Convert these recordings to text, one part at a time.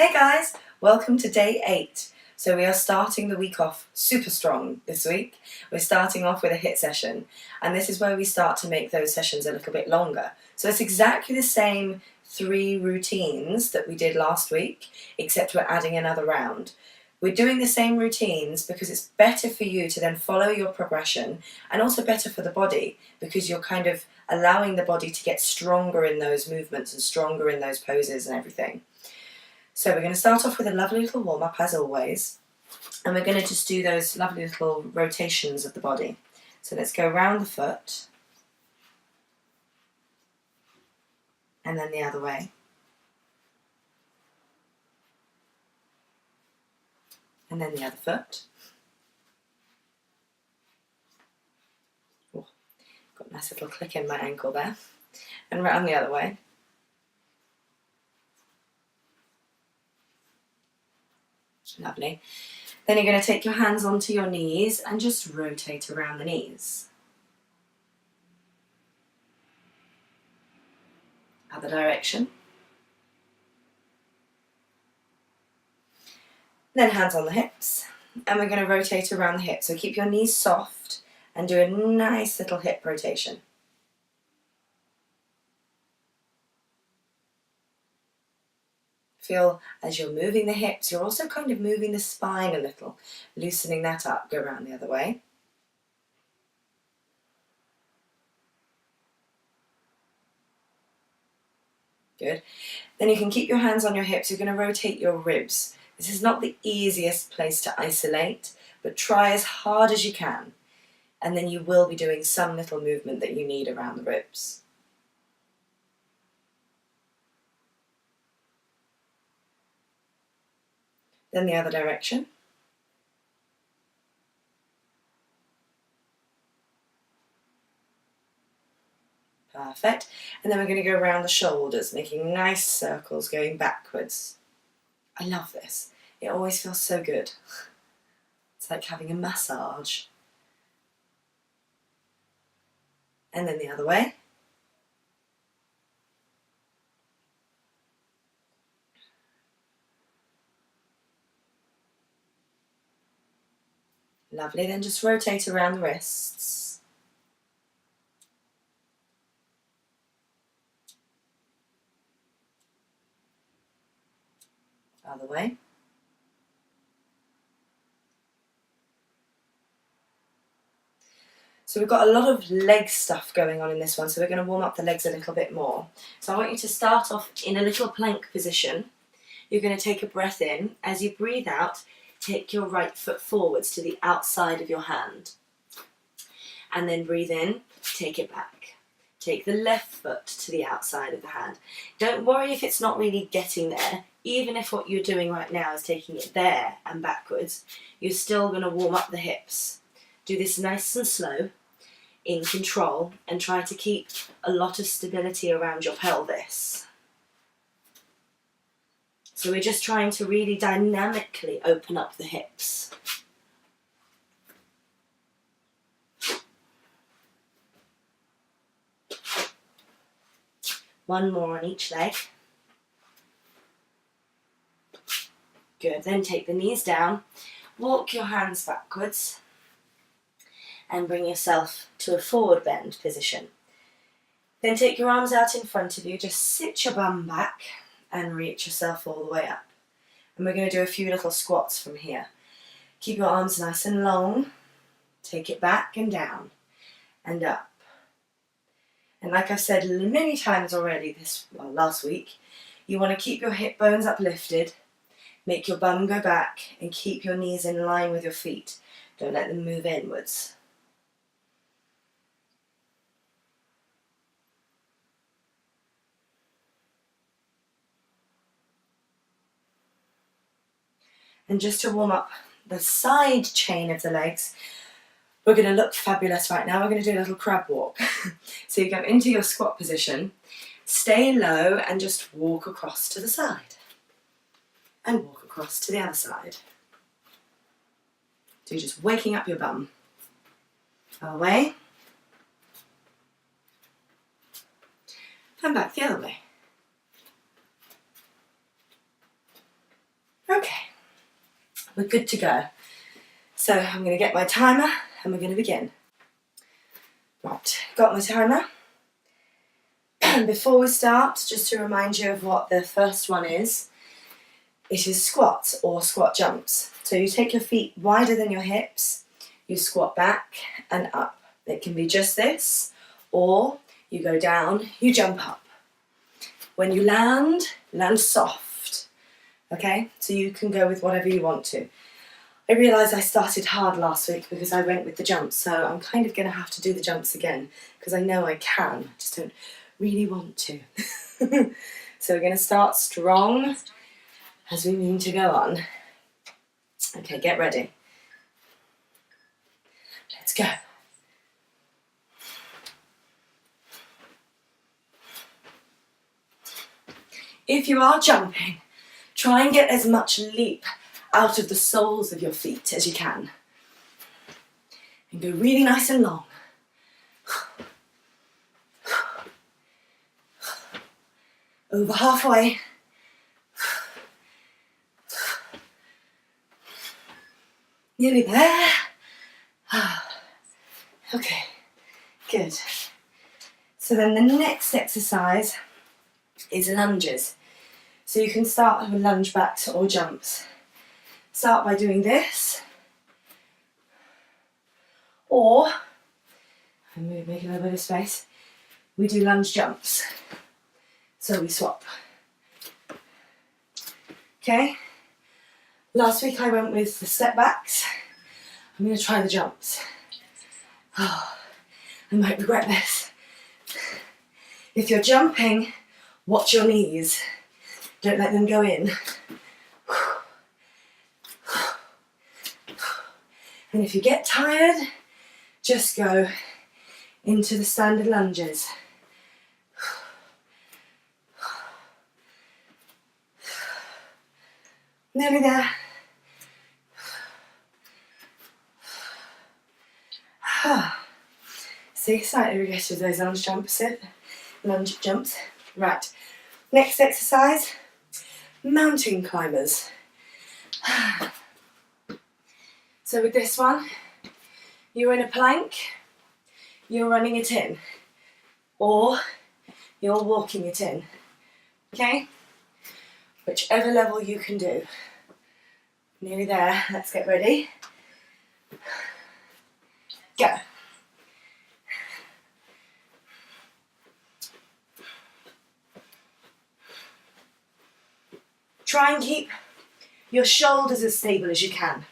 Hey guys, welcome to day 8. So we are starting the week off super strong this week. We're starting off with a HIIT session, and this is where we start to make those sessions a little bit longer. So it's exactly the same 3 routines that we did last week, except we're adding another round. We're doing the same routines because it's better for you to then follow your progression, and also better for the body because you're kind of allowing the body to get stronger in those movements and stronger in those poses and everything. So we're going to start off with a lovely little warm-up as always, and we're going to just do those lovely little rotations of the body. So let's go round the foot, and then the other way, and then the other foot. Oh, got a nice little click in my ankle there, and round the other way. Lovely. Then you're going to take your hands onto your knees and just rotate around the knees. Other direction. Then hands on the hips, and we're going to rotate around the hips. So keep your knees soft and do a nice little hip rotation. Feel as you're moving the hips, you're also kind of moving the spine a little, loosening that up. Go around the other way. Good. Then you can keep your hands on your hips. You're going to rotate your ribs. This is not the easiest place to isolate, but try as hard as you can. And then you will be doing some little movement that you need around the ribs. Then the other direction. Perfect. And then we're going to go around the shoulders, making nice circles going backwards. I love this. It always feels so good. It's like having a massage. And then the other way. Lovely. Then just rotate around the wrists. Other way. So we've got a lot of leg stuff going on in this one, so we're going to warm up the legs a little bit more. So I want you to start off in a little plank position. You're going to take a breath in. As you breathe out, take your right foot forwards to the outside of your hand. And then breathe in, take it back. Take the left foot to the outside of the hand. Don't worry if it's not really getting there. Even if what you're doing right now is taking it there and backwards, you're still going to warm up the hips. Do this nice and slow, in control, and try to keep a lot of stability around your pelvis. So we're just trying to really dynamically open up the hips. One more on each leg. Good, then take the knees down, walk your hands backwards, and bring yourself to a forward bend position. Then take your arms out in front of you, just sit your bum back and reach yourself all the way up. And we're going to do a few little squats from here. Keep your arms nice and long, take it back and down and up. And like I've said many times already last week, you want to keep your hip bones uplifted, make your bum go back, and keep your knees in line with your feet. Don't let them move inwards. And just to warm up the side chain of the legs, we're going to look fabulous right now. We're going to do a little crab walk. So you go into your squat position, stay low, and just walk across to the side. And walk across to the other side. So you're just waking up your bum. Away. And back the other way. we're good to go. So I'm going to get my timer and we're going to begin. Right, got my timer. Before we start, just to remind you of what the first one is, it is squats or squat jumps. So you take your feet wider than your hips, you squat back and up. It can be just this, or you go down, you jump up. When you land, land soft. Okay, so you can go with whatever you want to. I realised I started hard last week because I went with the jumps, so I'm kind of going to have to do the jumps again because I know I can, I just don't really want to. So we're going to start strong as we mean to go on. Okay, get ready. Let's go. If you are jumping, try and get as much leap out of the soles of your feet as you can. And go really nice and long. Over halfway. Nearly there. Okay, good. So then the next exercise is lunges. So you can start with lunge backs or jumps. Start by doing this, or, and make a little bit of space, we do lunge jumps. So we swap. Okay, last week I went with the step backs. I'm going to try the jumps. Oh, I might regret this. If you're jumping, watch your knees. Don't let them go in. And if you get tired, just go into the standard lunges. Nearly there. See, slightly regretted those lunge jumps. Right, next exercise, mountain climbers. So with this one, you're in a plank, you're running it in, or you're walking it in, okay? Whichever level you can do. Nearly there, let's get ready. Go. Try and keep your shoulders as stable as you can.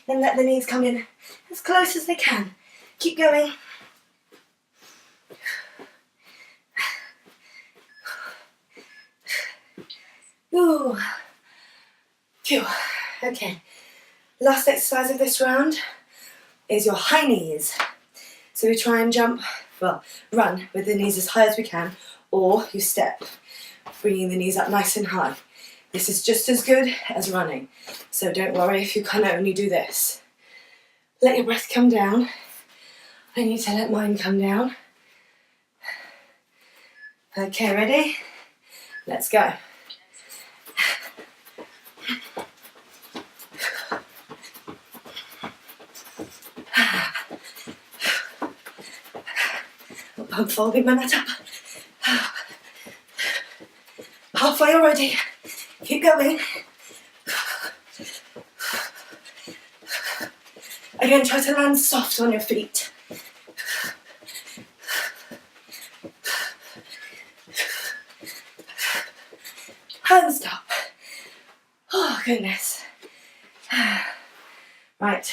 Then let the knees come in as close as they can. Keep going. Ooh. Phew. Okay. Last exercise of this round is your high knees. So we try and jump, well, run with the knees as high as we can, or you step, bringing the knees up nice and high. This is just as good as running, so don't worry if you can only do this. Let your breath come down. I need to let mine come down. Okay, ready? Let's go. I'm folding my mat up. Halfway already. Keep going. Again, try to land soft on your feet. And stop. Oh, goodness. Right.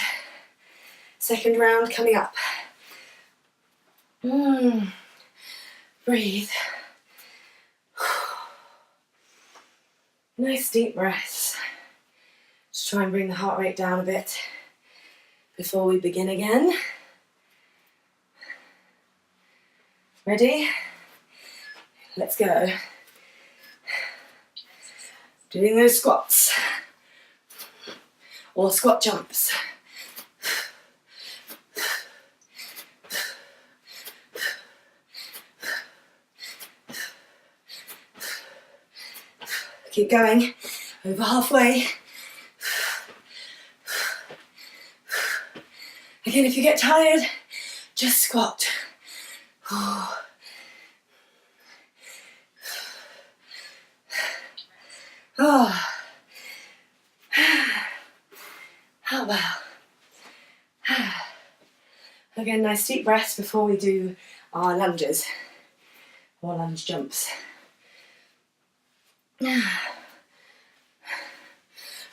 Second round coming up. Breathe. Nice deep breaths. Just try and bring the heart rate down a bit before we begin again. Ready? Let's go. Doing those squats or squat jumps. Keep going. Over halfway. Again, if you get tired, just squat. Oh. Oh. How well. Again, nice deep breaths before we do our lunges or lunge jumps.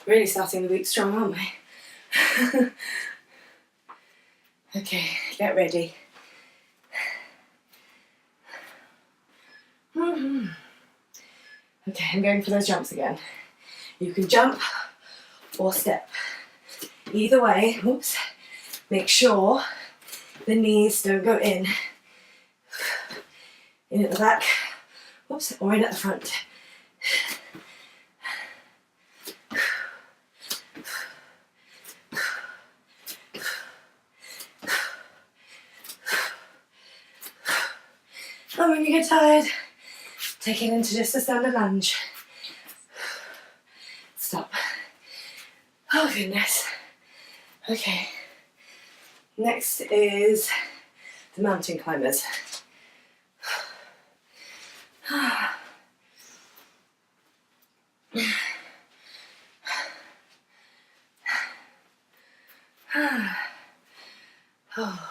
Really starting the week strong, aren't we? Okay, get ready. Okay, I'm going for those jumps again. You can jump or step. Either way, oops, make sure the knees don't go in. In at the back, oops, or in at the front. And when you get tired, take it into just a standard lunge. Stop. Oh goodness. Okay. Next is the mountain climbers. Oh,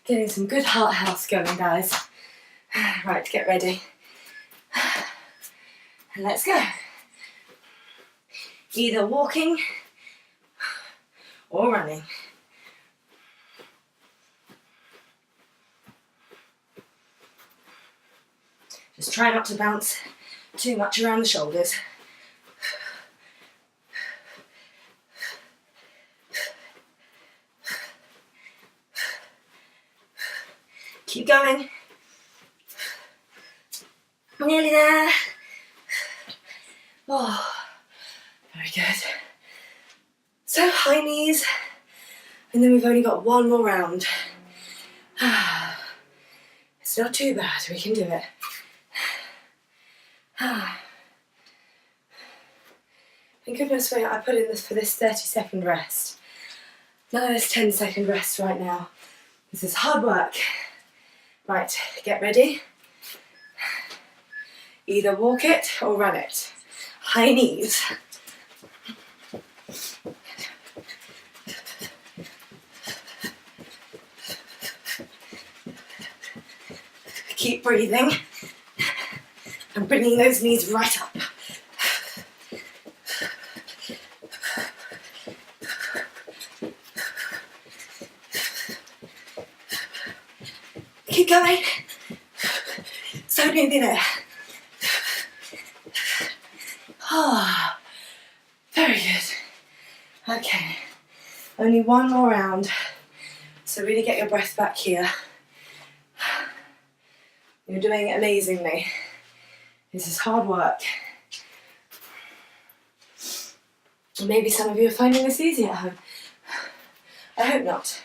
getting some good heart health going, guys. Right, get ready. And let's go. Either walking or running. Just try not to bounce too much around the shoulders. Keep going. Nearly there. Oh, very good. So high knees, and then we've only got one more round. It's not too bad, we can do it. Thank goodness I put in this for this 30-second rest. None of this 10-second rest right now. This is hard work. Right, get ready. Either walk it or run it. High knees. Keep breathing and bringing those knees right up. Keep going. So nearly there. Ah, very good. Okay, only one more round. So really get your breath back here. You're doing amazingly. This is hard work. Maybe some of you are finding this easy at home. I hope not,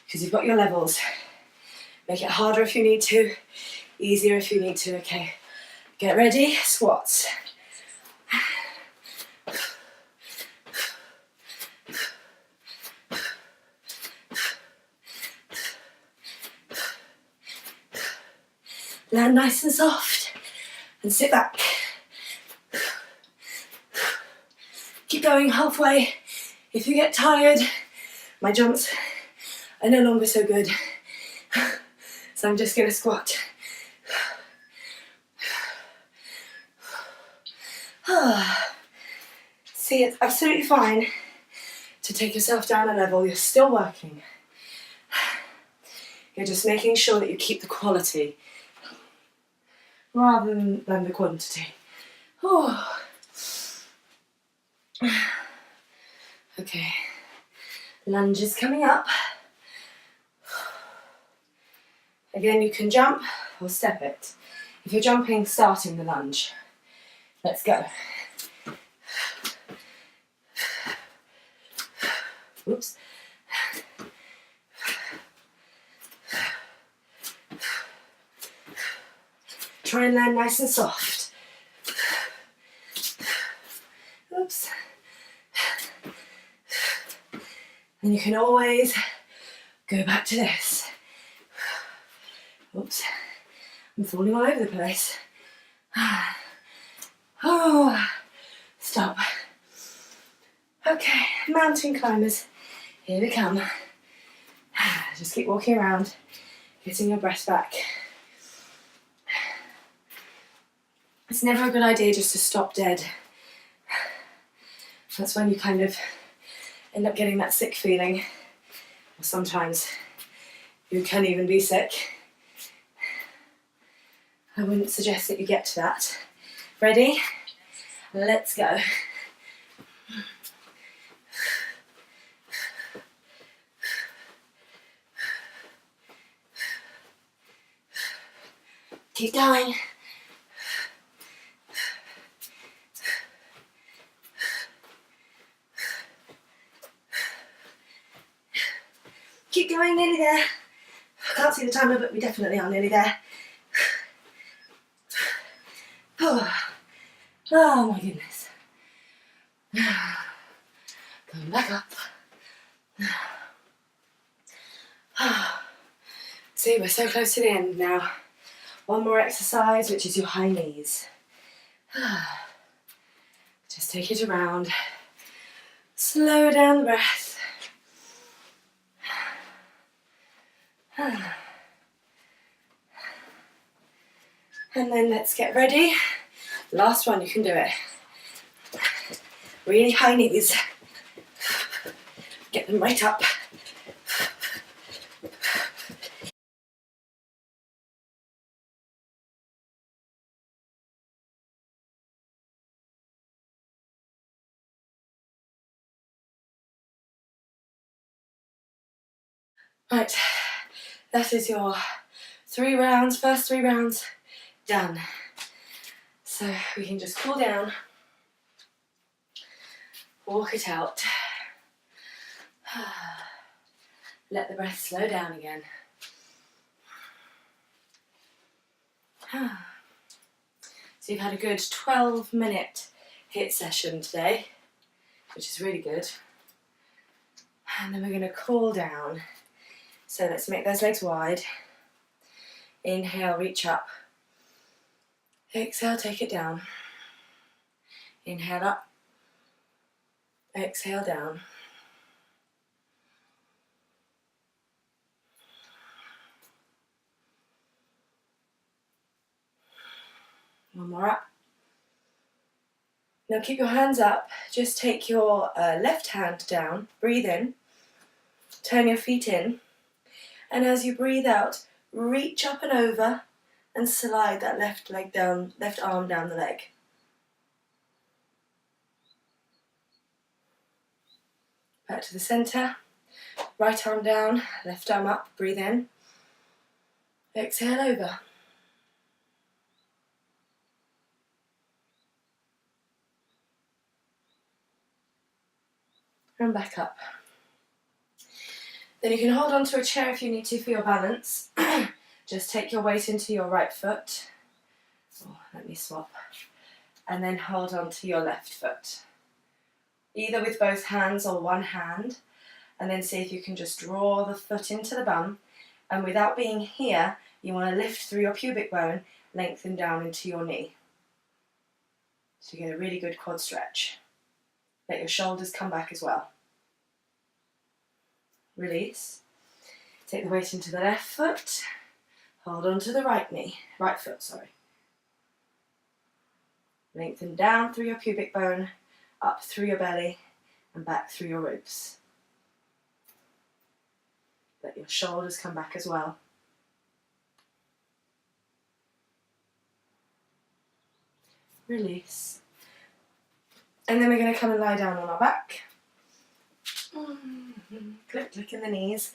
because you've got your levels. Make it harder if you need to, easier if you need to, okay. Get ready, squats. Land nice and soft, and sit back. Keep going halfway. If you get tired, my jumps are no longer so good. So I'm just gonna squat. See, it's absolutely fine to take yourself down a level. You're still working. You're just making sure that you keep the quality rather than the quantity. Oh. Okay, lunges coming up. Again, you can jump or step it. If you're jumping, starting the lunge. Let's go. Oops. Try and land nice and soft. And you can always go back to this. Oops, I'm falling all over the place. Oh, stop. Okay, mountain climbers, here we come. Just keep walking around, getting your breath back. It's never a good idea just to stop dead. That's when you kind of end up getting that sick feeling. Or sometimes you can even be sick. I wouldn't suggest that you get to that. Ready? Let's go. Keep going. Keep going, nearly there. I can't see the timer, but we definitely are nearly there. Oh my goodness. Going back up. See, we're so close to the end now. One more exercise, which is your high knees. Just take it around. Slow down the breath. And then let's get ready. Last one, you can do it. Really high knees. Get them right up. Right, that is your 3 rounds, first 3 rounds done. So we can just cool down, walk it out. Let the breath slow down again. So you've had a good 12-minute HIIT session today, which is really good. And then we're going to cool down. So let's make those legs wide. Inhale, reach up. Exhale, take it down. Inhale up. Exhale down. One more up. Now keep your hands up. Just take your left hand down. Breathe in. Turn your feet in. And as you breathe out, reach up and over and slide that left leg down, left arm down the leg. Back to the centre. Right arm down, left arm up. Breathe in. Exhale over. And back up. Then you can hold on to a chair if you need to for your balance. Just take your weight into your right foot. Oh, let me swap. And then hold on to your left foot. Either with both hands or one hand. And then see if you can just draw the foot into the bum. And without being here, you want to lift through your pubic bone, lengthen down into your knee. So you get a really good quad stretch. Let your shoulders come back as well. Release. Take the weight into the left foot. Hold on to the right foot, sorry. Lengthen down through your pubic bone, up through your belly, and back through your ribs. Let your shoulders come back as well. Release. And then we're going to come and lie down on our back. Click, click in the knees.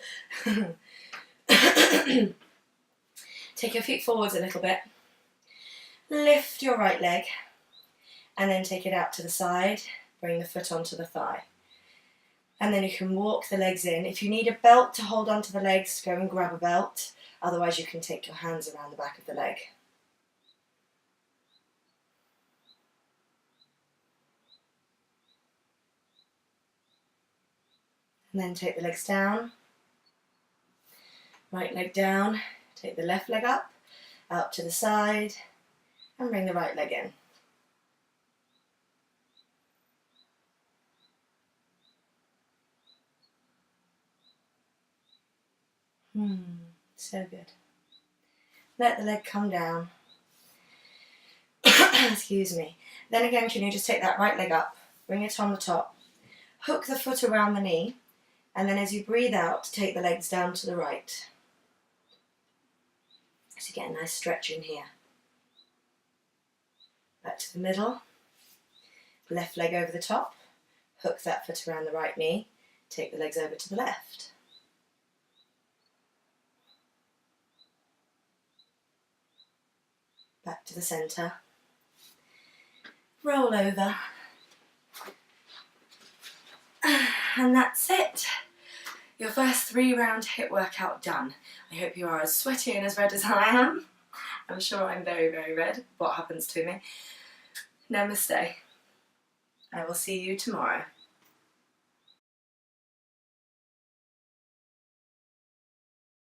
Take your feet forwards a little bit. Lift your right leg. And then take it out to the side. Bring the foot onto the thigh. And then you can walk the legs in. If you need a belt to hold onto the legs, go and grab a belt. Otherwise you can take your hands around the back of the leg. And then take the legs down. Right leg down. Take the left leg up, out to the side, and bring the right leg in. So good. Let the leg come down. Excuse me. Then again, can you just take that right leg up, bring it on the top, hook the foot around the knee, and then as you breathe out, take the legs down to the right. So get a nice stretch in here. Back to the middle. Left leg over the top, hook that foot around the right knee, take the legs over to the left. Back to the centre. Roll over. And that's it. Your first 3-round HIIT workout done. I hope you are as sweaty and as red as I am. I'm sure I'm very, very red. What happens to me? Namaste. I will see you tomorrow.